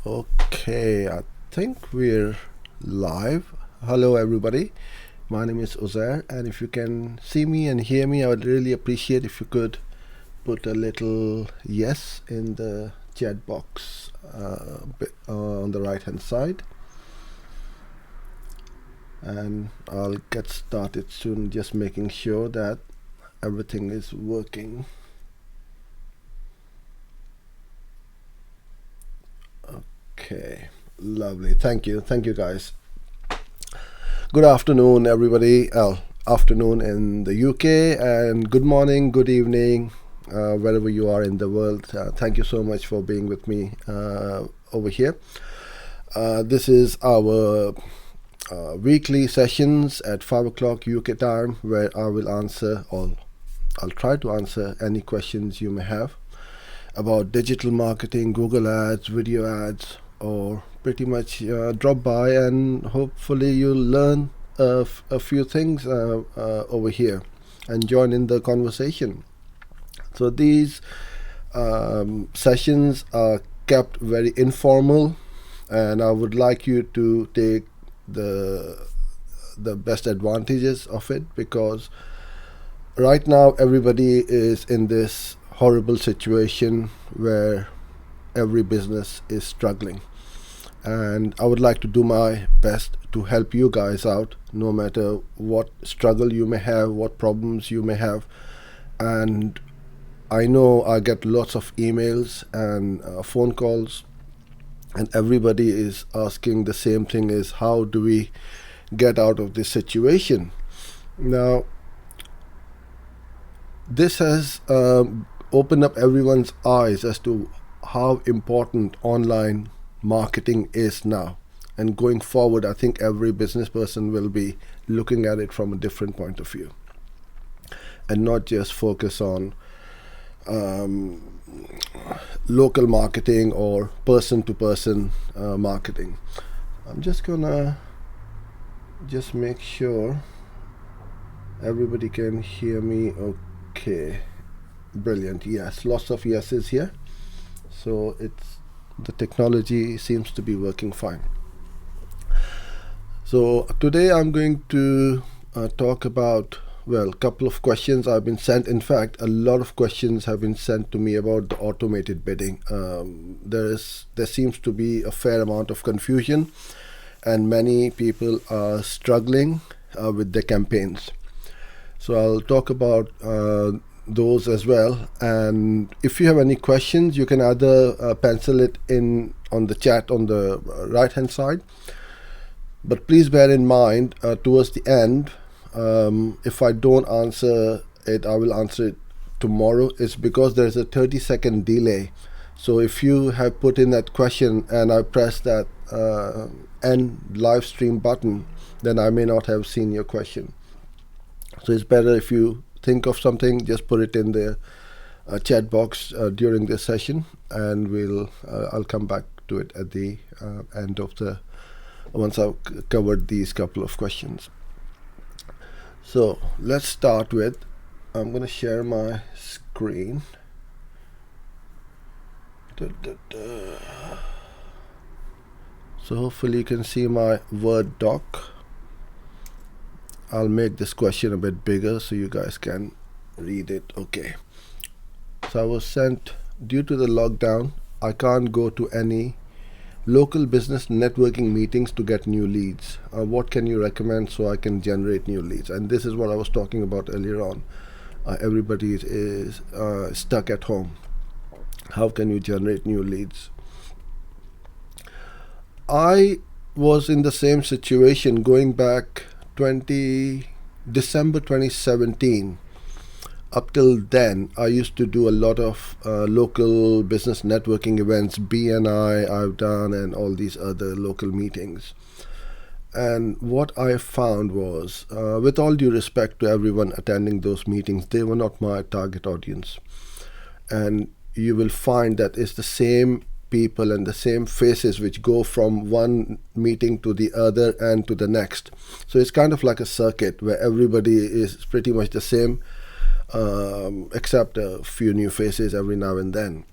Okay, I think we're live. Hello, everybody. My name is Uzair, and if you can see me and hear me, I would really appreciate if you could put a little yes in the chat box on the right hand side. And I'll get started soon, just making sure that everything is working. Okay, lovely. Thank you guys. Good afternoon, everybody. Afternoon in the UK, and good morning, good evening, wherever you are in the world. Thank you so much for being with me over here. This is our weekly sessions at 5 o'clock UK time, where I will answer, or I'll try to answer, any questions you may have about digital marketing, Google ads, video ads, or pretty much drop by and hopefully you'll learn a few things over here and join in the conversation. So these sessions are kept very informal, and I would like you to take the best advantages of it, because right now everybody is in this horrible situation where every business is struggling, and I would like to do my best to help you guys out, no matter what struggle you may have, what problems you may have. And I know I get lots of emails and phone calls, and everybody is asking the same thing: is how do we get out of this situation? Now, this has opened up everyone's eyes as to how important online marketing is now. And going forward, I think every business person will be looking at it from a different point of view, and not just focus on local marketing or person-to-person marketing. I'm just gonna make sure everybody can hear me okay. Brilliant. Yes, lots of yeses here. So the technology seems to be working fine. So today I'm going to talk about, well, a couple of questions I've been sent. In fact, a lot of questions have been sent to me about the automated bidding. There seems to be a fair amount of confusion, and many people are struggling with their campaigns. So I'll talk about those as well. And if you have any questions, you can either pencil it in on the chat on the right hand side. But please bear in mind, towards the end, if I don't answer it, I will answer it tomorrow. It's because there's a 30-second delay. So if you have put in that question and I press that end live stream button, then I may not have seen your question. So it's better if you think of something, just put it in the chat box during this session, and I'll come back to it at the end of once I've covered these couple of questions. So let's start with, I'm going to share my screen. So hopefully you can see my Word doc. I'll make this question a bit bigger so you guys can read it. Okay. So I was sent, due to the lockdown, I can't go to any local business networking meetings to get new leads. What can you recommend so I can generate new leads? And this is what I was talking about earlier on. Everybody is stuck at home. How can you generate new leads? I was in the same situation going back December 2017. Up till then, I used to do a lot of local business networking events, BNI I've done, and all these other local meetings. And what I found was, with all due respect to everyone attending those meetings, they were not my target audience. And you will find that it's the same people and the same faces which go from one meeting to the other and to the next. So it's kind of like a circuit where everybody is pretty much the same, except a few new faces every now and then.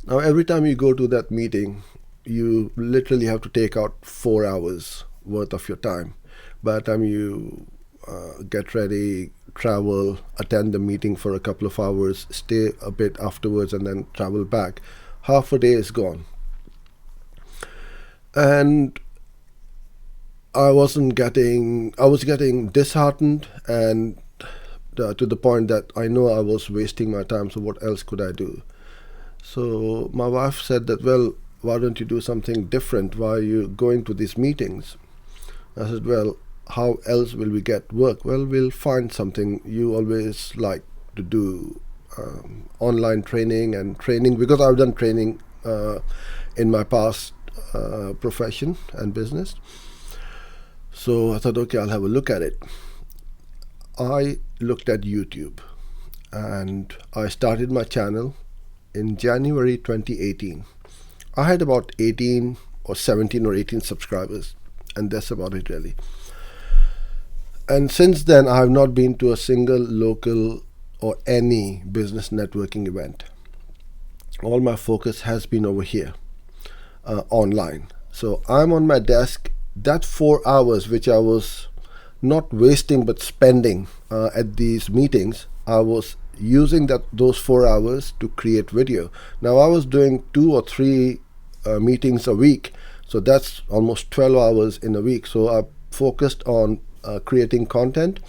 Now, every time you go to that meeting, you literally have to take out 4 hours worth of your time. By the time you get ready, travel, attend the meeting for a couple of hours, stay a bit afterwards, and then travel back, half a day is gone. And I was getting disheartened, and to the point that I know I was wasting my time, so what else could I do? So my wife said that, well, why don't you do something different? Why are you going to these meetings? I said, well, how else will we get work? Well, we'll find something. You always like to do online training because I've done training in my past profession and business. So I thought, okay, I'll have a look at it. I looked at YouTube and I started my channel in January 2018. I had about 18 or 17 or 18 subscribers, and that's about it really. And since then, I have not been to a single local or any business networking event. All my focus has been over here, online. So I'm on my desk. That 4 hours, which I was not wasting but spending at these meetings, I was using those 4 hours to create video. Now I was doing 2 or 3 meetings a week, so that's almost 12 hours in a week. So I focused on creating content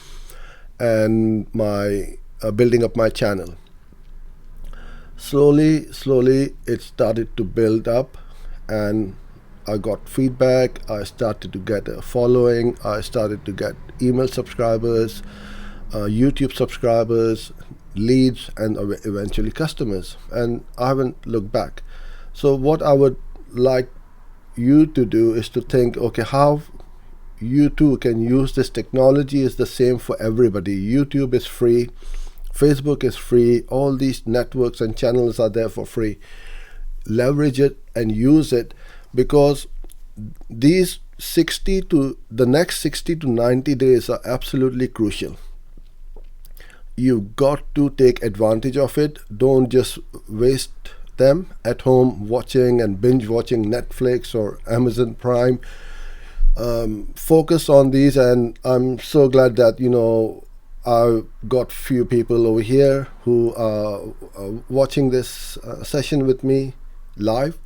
and my building up my channel. Slowly it started to build up, and I got feedback. I started to get a following. I started to get email subscribers, YouTube subscribers, leads, and eventually customers. And I haven't looked back. So what I would like you to do is to think, okay, how you too can use this technology. Is the same for everybody. YouTube is free. Facebook is free. All these networks and channels are there for free. Leverage it and use it, because these the next 60 to 90 days are absolutely crucial. You've got to take advantage of it. Don't just waste them at home watching and binge watching Netflix or Amazon Prime. Focus on these, and I'm so glad that I've got few people over here who are watching this session with me live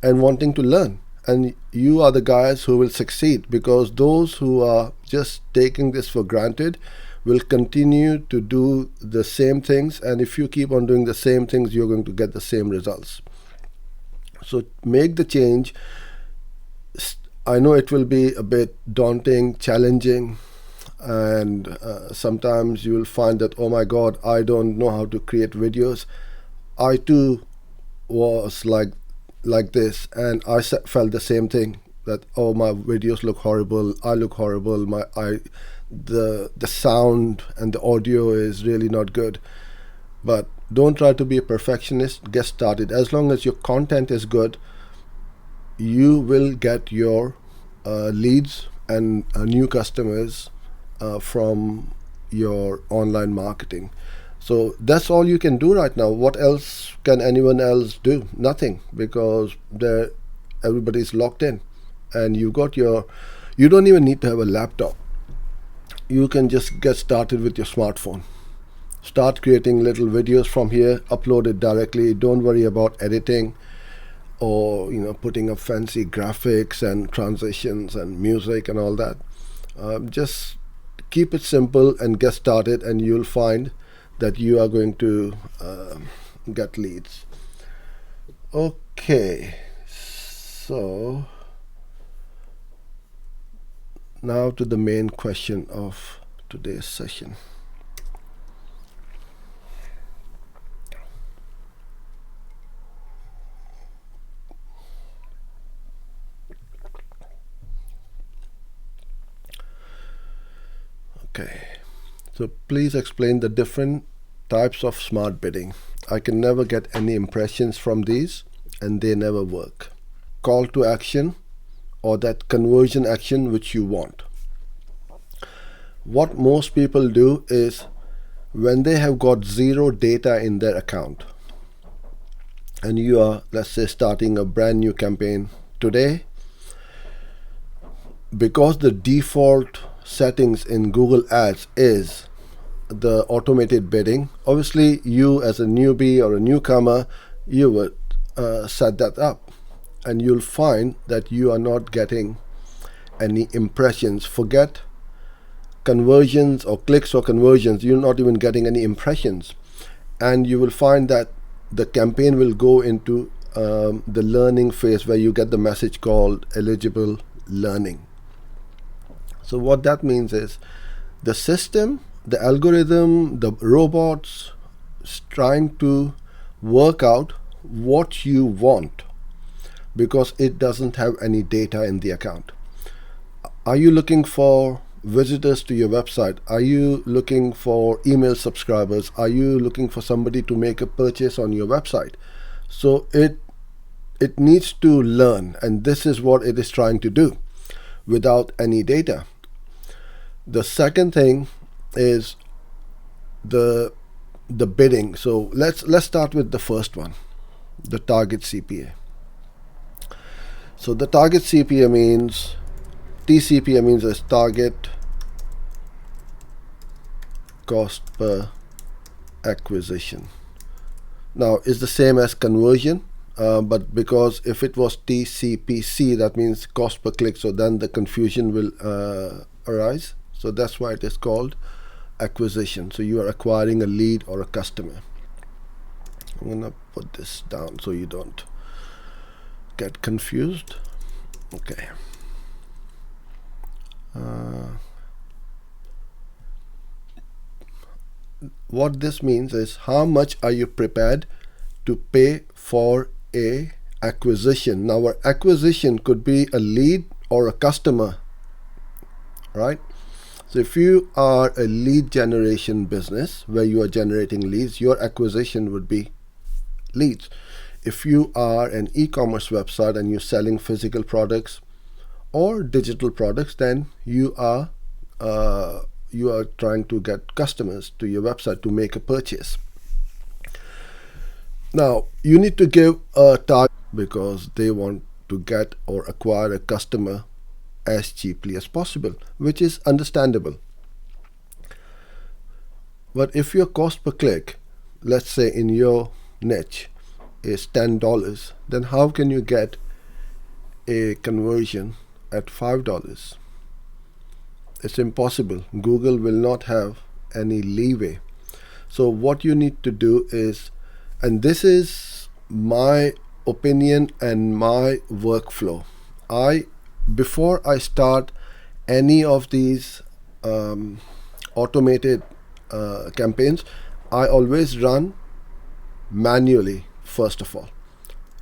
and wanting to learn. And you are the guys who will succeed, because those who are just taking this for granted will continue to do the same things. And if you keep on doing the same things, you're going to get the same results. So make the change. I know it will be a bit daunting, challenging, and sometimes you will find that, oh my God, I don't know how to create videos. I too was like this, and I felt the same thing, that, oh, my videos look horrible, I look horrible, the sound and the audio is really not good. But don't try to be a perfectionist. Get started. As long as your content is good, you will get your leads and new customers from your online marketing. So that's all you can do right now. What else can anyone else do? Nothing, because everybody's locked in, and you don't even need to have a laptop. You can just get started with your smartphone. Start creating little videos from here, upload it directly. Don't worry about editing or putting up fancy graphics and transitions and music and all that. Just keep it simple and get started, and you'll find that you are going to get leads. Okay, so now to the main question of today's session. Okay, so please explain the different types of smart bidding. I can never get any impressions from these, and they never work. Call to action, or that conversion action which you want. What most people do is, when they have got zero data in their account, and you are, let's say, starting a brand new campaign today, because the default settings in Google Ads is the automated bidding, obviously you as a newbie or a newcomer, you would set that up, and you'll find that you are not getting any impressions. Forget conversions or clicks or conversions, you're not even getting any impressions. And you will find that the campaign will go into the learning phase, where you get the message called eligible learning. So what that means is the system, the algorithm, the robots is trying to work out what you want, because it doesn't have any data in the account. Are you looking for visitors to your website? Are you looking for email subscribers? Are you looking for somebody to make a purchase on your website? So it needs to learn, and this is what it is trying to do without any data. The second thing is the bidding. So let's start with the first one, the target CPA. So the target CPA means, TCPA means is target cost per acquisition. Now it's the same as conversion, but because if it was TCPC, that means cost per click, so then the confusion will arise. So that's why it is called acquisition. So you are acquiring a lead or a customer. I'm gonna put this down so you don't get confused. Okay. What this means is how much are you prepared to pay for a acquisition. Now our acquisition could be a lead or a customer, right? So if you are a lead generation business where you are generating leads, your acquisition would be leads. If you are an e-commerce website and you're selling physical products or digital products, then you are trying to get customers to your website to make a purchase. Now you need to give a target, because they want to get or acquire a customer as cheaply as possible, which is understandable. But if your cost per click, let's say in your niche, is $10, then how can you get a conversion at $5? It's impossible. Google will not have any leeway. So what you need to do is, and this is my opinion and my workflow, before I start any of these automated campaigns, I always run manually. First of all,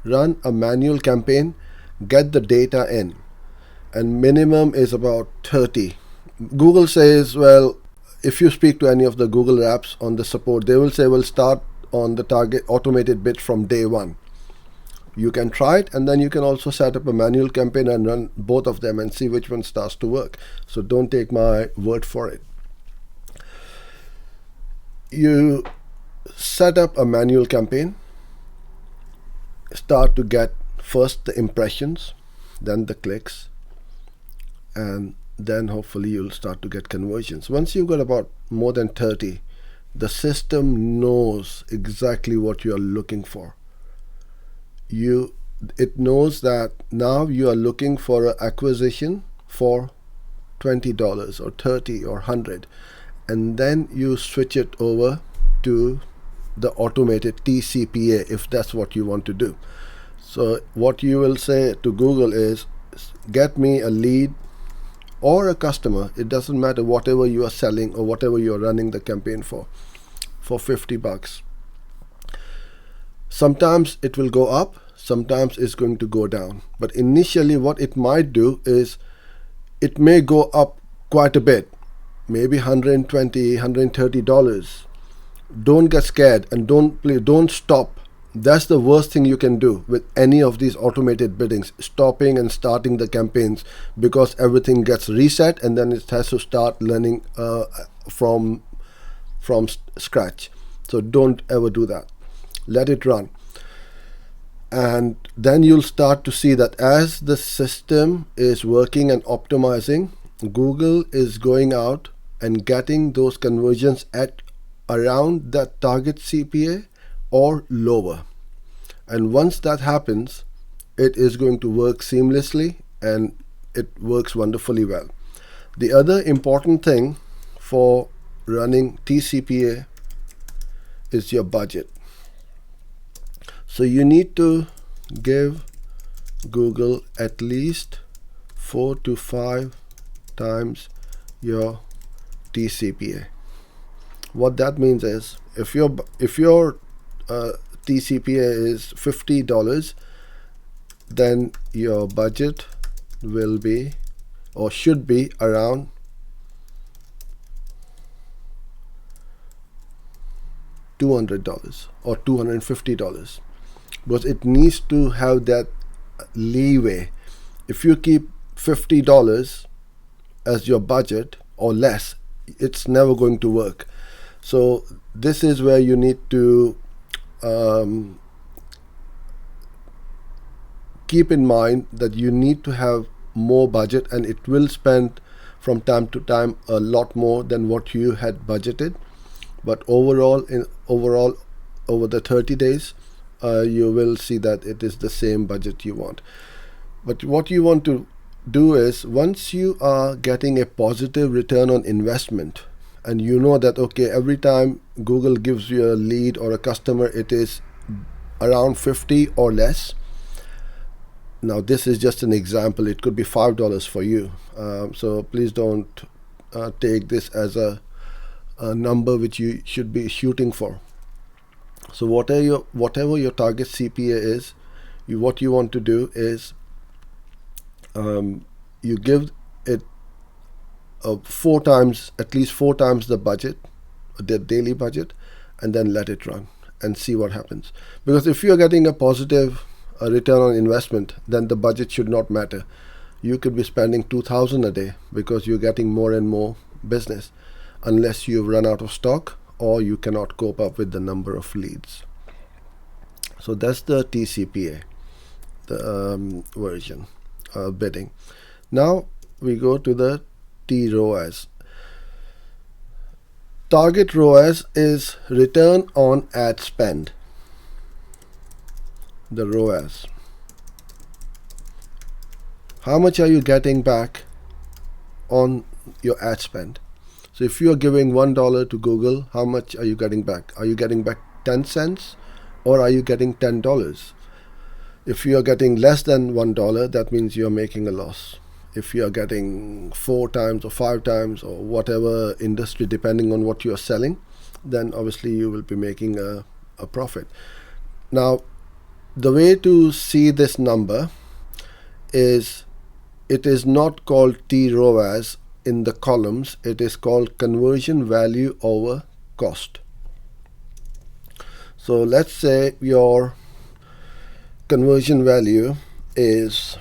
run a manual campaign, get the data in, and minimum is about 30. Google says, well, if you speak to any of the Google reps on the support, they will say, well, start on the target automated bid from day one. You can try it, and then you can also set up a manual campaign and run both of them and see which one starts to work. So don't take my word for it. You set up a manual campaign, start to get first the impressions, then the clicks, and then hopefully you'll start to get conversions. Once you've got about more than 30, the system knows exactly what you are looking for. It knows that now you are looking for an acquisition for $20 or $30 or $100, and then you switch it over to the automated TCPA if that's what you want to do. So what you will say to Google is, get me a lead or a customer, it doesn't matter, whatever you are selling or whatever you are running the campaign for $50. Sometimes it will go up, sometimes it's going to go down. But initially what it might do is it may go up quite a bit, maybe $120, $130. Don't get scared and don't stop. That's the worst thing you can do with any of these automated biddings, stopping and starting the campaigns, because everything gets reset and then it has to start learning from scratch. So don't ever do that. Let it run. And then you'll start to see that as the system is working and optimizing, Google is going out and getting those conversions at around that target CPA or lower. And once that happens, it is going to work seamlessly and it works wonderfully well. The other important thing for running TCPA is your budget. So you need to give Google at least 4 to 5 times your TCPA. What that means is if your TCPA is $50, then your budget will be or should be around $200 or $250, because it needs to have that leeway. If you keep $50 as your budget or less, it's never going to work. So this is where you need to keep in mind that you need to have more budget, and it will spend from time to time a lot more than what you had budgeted. But overall over the 30 days, you will see that it is the same budget you want. But what you want to do is, once you are getting a positive return on investment, and you know that, okay, every time Google gives you a lead or a customer, it is around 50 or less. Now this is just an example. It could be $5 for you. So please don't take this as a number which you should be shooting for. So whatever your target CPA is, what you want to do is you give it at least four times the budget, the daily budget, and then let it run and see what happens. Because if you're getting a positive return on investment, then the budget should not matter. You could be spending $2,000 a day because you're getting more and more business, unless you've run out of stock or you cannot cope up with the number of leads. So that's the TCPA, the version bidding. Now we go to the TROAS. Target ROAS is return on ad spend. The ROAS. How much are you getting back on your ad spend? So if you are giving $1 to Google, how much are you getting back? Are you getting back 10 cents or are you getting $10? If you are getting less than $1, that means you are making a loss. If you are getting 4 times or 5 times or whatever industry, depending on what you are selling, then obviously you will be making a profit. Now, the way to see this number is, it is not called TROAS in the columns, it is called conversion value over cost. So let's say your conversion value is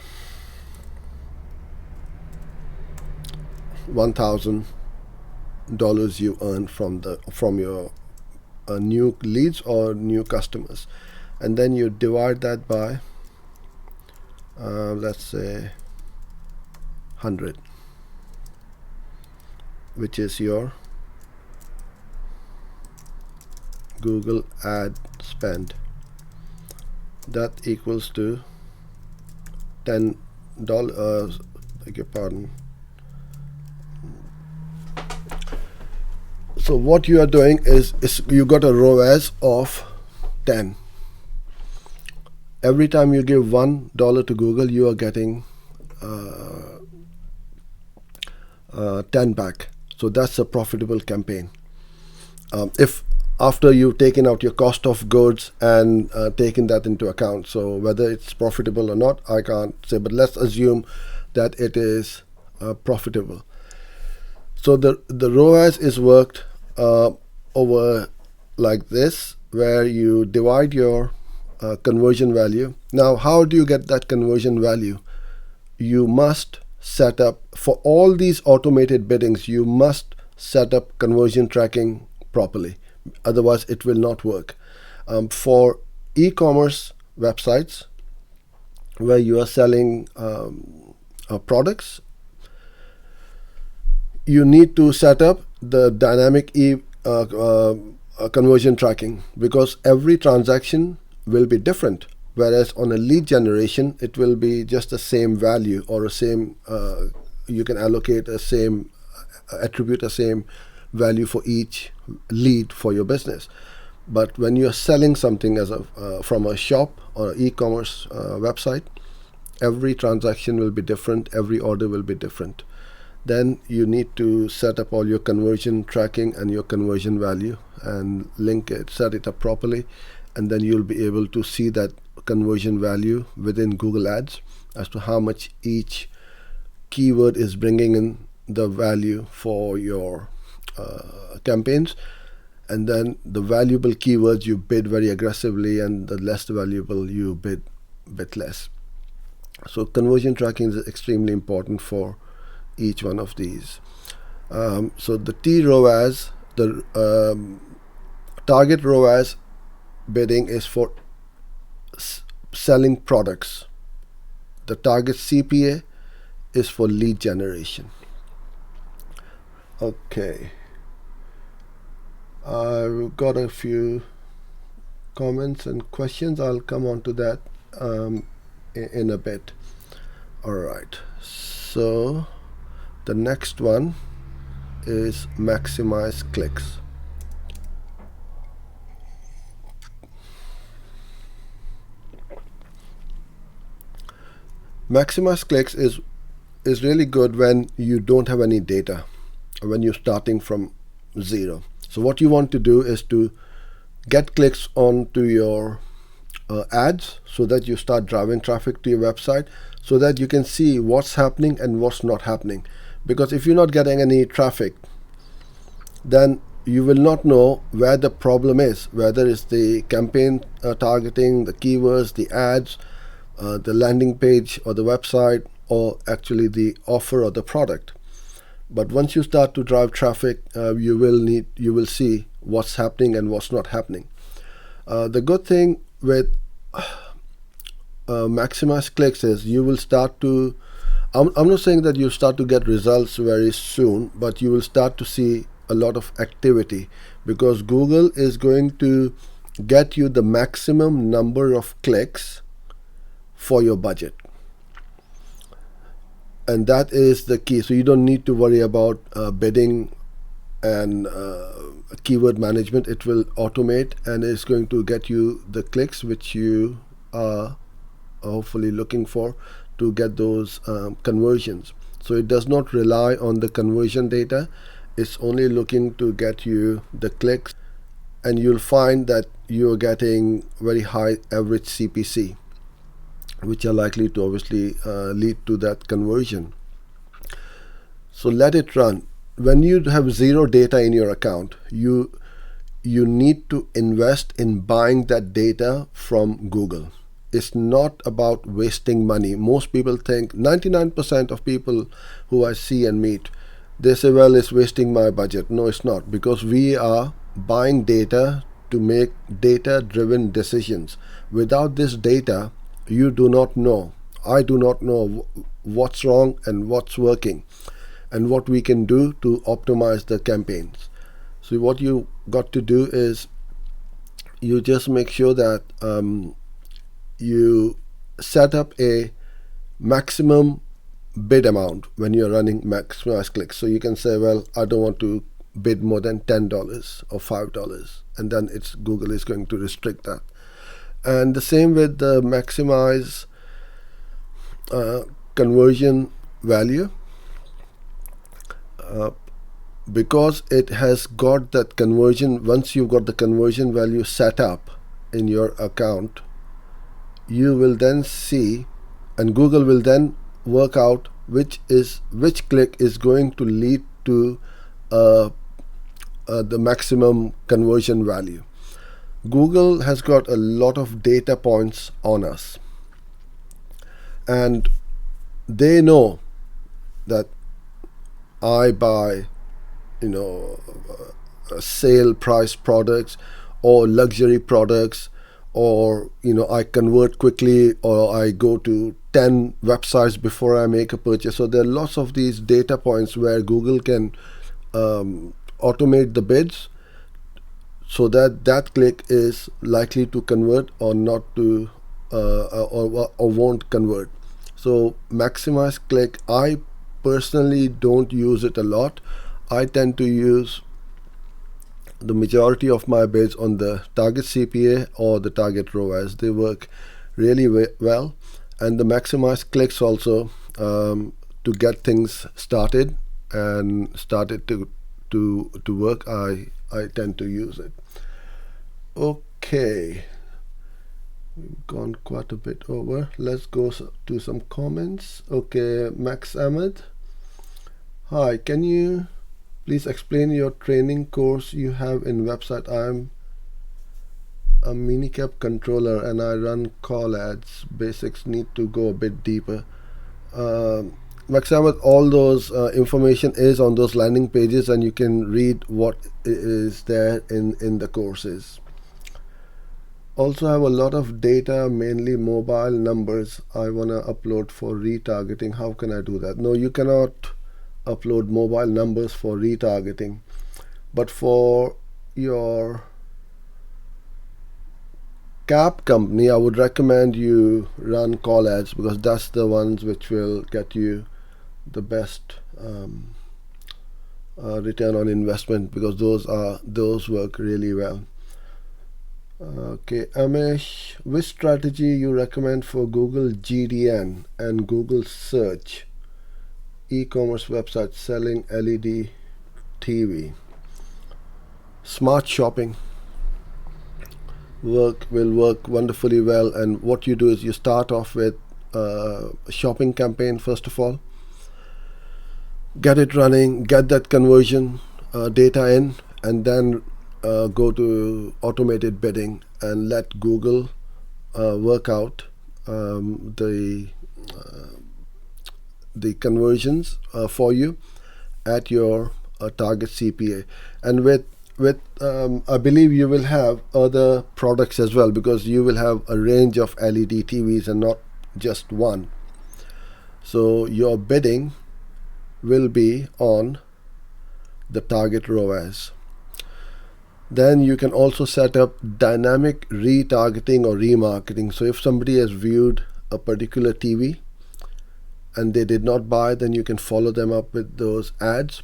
$1,000 you earn from your new leads or new customers, and then you divide that by let's say 100, which is your Google ad spend. That equals to $10. Beg your pardon. So what you are doing is you got a ROAS of 10. Every time you give $1 to Google, you are getting 10 back. So that's a profitable campaign. If after you've taken out your cost of goods and taken that into account, so whether it's profitable or not, I can't say, but let's assume that it is profitable. So the ROAS is worked over like this, where you divide your conversion value. Now, how do you get that conversion value? You must set up, for all these automated biddings, you must set up conversion tracking properly. Otherwise, it will not work. For e-commerce, websites where you are selling products, you need to set up the dynamic conversion tracking, because every transaction will be different. Whereas on a lead generation, it will be just the same value, or a same, you can allocate a same, attribute a same value for each lead for your business. But when you're selling something as from a shop or e-commerce website, every transaction will be different, every order will be different. Then you need to set up all your conversion tracking and your conversion value and link it, set it up properly, and then you'll be able to see that conversion value within Google Ads as to how much each keyword is bringing in the value for your campaigns. And then the valuable keywords you bid very aggressively, and the less valuable you bid a bit less. So conversion tracking is extremely important for each one of these. So the T ROAS, the target ROAS bidding is for selling products. The target CPA is for lead generation. Okay. I've got a few comments and questions. I'll come on to that in a bit. All right. So the next one is maximize clicks. Maximize clicks is really good when you don't have any data, when you're starting from zero. So what you want to do is to get clicks onto your ads, so that you start driving traffic to your website, so that you can see what's happening and what's not happening. Because if you're not getting any traffic, then you will not know where the problem is, whether it's the campaign targeting, the keywords, the ads, the landing page or the website, or actually the offer or the product. But once you start to drive traffic, you will see what's happening and what's not happening. The good thing with maximize clicks is you will start to, I'm not saying that you start to get results very soon, but you will start to see a lot of activity, because Google is going to get you the maximum number of clicks for your budget. And that is the key. So you don't need to worry about bidding and keyword management. It will automate, and it's going to get you the clicks which you are hopefully looking for to get those conversions. So it does not rely on the conversion data. It's only looking to get you the clicks, and you'll find that you're getting very high average CPC, which are likely to obviously lead to that conversion. So let it run. When you have zero data in your account, you need to invest in buying that data from Google. It's not about wasting money. Most people think, 99% of people who I see and meet, they say, well, it's wasting my budget. No, it's not, because we are buying data to make data-driven decisions. Without this data, you do not know, I do not know what's wrong and what's working, and what we can do to optimize the campaigns. So what you got to do is you just make sure that you set up a maximum bid amount when you're running maximize clicks. So you can say, well, I don't want to bid more than $10 or $5, and then Google is going to restrict that. And the same with the maximize conversion value, because it has got that conversion. Once you've got the conversion value set up in your account, you will then see, and Google will then work out which click is going to lead to the maximum conversion value. Google has got a lot of data points on us, and they know that I buy, sale price products or luxury products or I convert quickly, or I go to 10 websites before I make a purchase. So there are lots of these data points where Google can automate the bids, so that that click is likely to convert or not to or won't convert. So maximize click, I personally don't use it a lot. I tend to use the majority of my bids on the target CPA or the target ROAS. They work really well. And the maximize clicks also, to get things started and started to work, I tend to use it. Okay, we've gone quite a bit over. Let's go to some comments. Okay, Max Ahmed. Hi, can you please explain your training course you have in website? I'm a minicap controller and I run call ads. Basics need to go a bit deeper. Max Ahmed, all those information is on those landing pages, and you can read what is there in the courses. Also have a lot of data, mainly mobile numbers, I want to upload for retargeting. How can I do that? No, you cannot upload mobile numbers for retargeting, but for your cab company, I would recommend you run call ads, because that's the ones which will get you the best return on investment, because those work really well. Okay, Amesh, which strategy you recommend for Google GDN and Google search e-commerce website selling LED TV? Smart shopping will work wonderfully well. And what you do is you start off with a shopping campaign first of all, get it running, get that conversion data in, and then go to automated bidding and let Google work out the conversions for you at your target CPA. And with I believe you will have other products as well, because you will have a range of LED TVs and not just one. So your bidding will be on the target ROAS. Then you can also set up dynamic retargeting or remarketing. So if somebody has viewed a particular TV and they did not buy, then you can follow them up with those ads.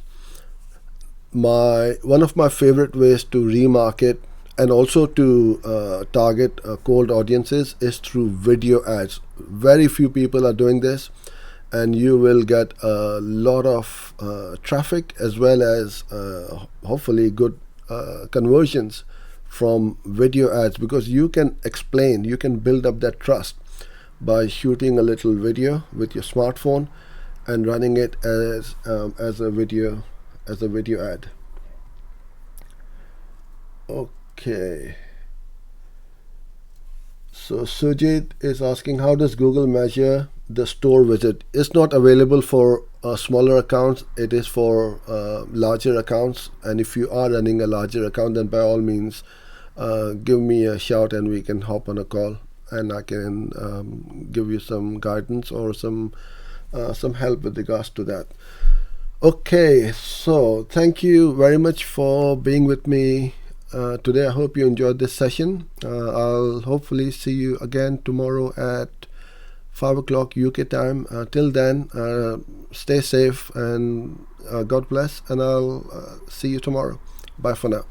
One of my favorite ways to remarket and also to target cold audiences is through video ads. Very few people are doing this, and you will get a lot of traffic as well as hopefully good conversions from video ads, because you can explain, you can build up that trust by shooting a little video with your smartphone and running it as a video ad. Okay, so Sujit is asking, how does Google measure the store visit? It's not available for smaller accounts, it is for larger accounts. And if you are running a larger account, then by all means give me a shout and we can hop on a call, and I can give you some guidance or some help with regards to that. Okay, so thank you very much for being with me today. I hope you enjoyed this session. I'll hopefully see you again tomorrow at 5 o'clock UK time. Till then, stay safe and God bless, and I'll see you tomorrow. Bye for now.